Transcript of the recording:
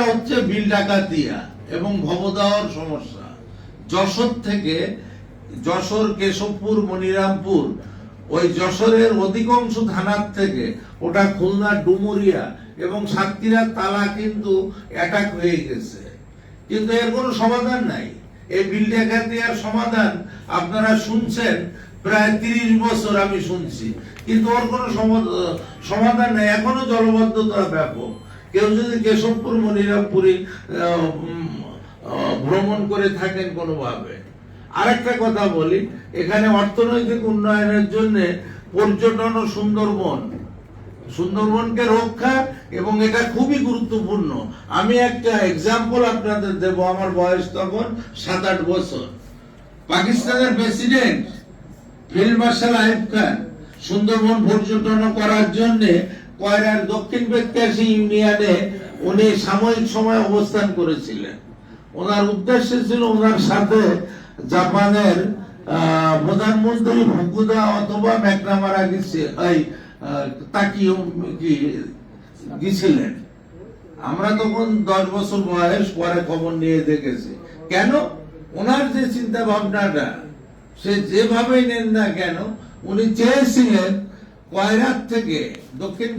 হচ্ছে বিল ডাকাতিয়া এবং ভবদাহর সমস্যা। যশোর থেকে, যশোর, কেশবপুর, মনিরামপুর, ওই যশোরের অধিকাংশ থানার থেকে ওটা খুলনা, ডুমুরিয়া এবং সাতক্ষীরার তালা কিন্তু অ্যাটাক হয়ে গেছে, কিন্তু এর কোনো সমাধান নাই। এই বিল ডাকাতিয়ার সমাধান আপনারা শুনছেন প্রায় 30 বছর আমি শুনছি, কিন্তু ওর কোনো সমাধান নাই। এখনো জলবদ্ধতা ব্যাপক। কেউ যদি কেশবপুর, মনিরামপুরে ভ্রমণ করে থাকেন কোনোভাবে। আরেকটা কথা বলি, এখানে অর্থনৈতিক উন্নয়নের জন্য পর্যটন ও সুন্দরবনকে রক্ষা, এবং এটা খুবই গুরুত্বপূর্ণ। আমি একটা এক্সাম্পল আপনাদের দেব। আমার বয়স তখন 7-8 বছর। পাকিস্তানের president field marshal Ayub Khan Sundarban পর্যটন করার জন্য কয়রার দক্ষিণ বেতকাশি ইউনিয়নে উনি সাময়িক সময় অবস্থান করেছিলেন। ওনার উদ্দেশ্য ছিল ওনার সাথে জাপানের প্রধানমন্ত্রী ফুকুদা অথবা ম্যাকনামারা গিয়েছিলেন। আমরা তখন 10 বছর বয়স, পরে খবর নিয়ে দেখেছি। কেন? ওনার যে চিন্তা ভাবনাটা, সে যেভাবেই নেন না কেন, উনি চেয়েছিলেন কয়রার থেকে দক্ষিণ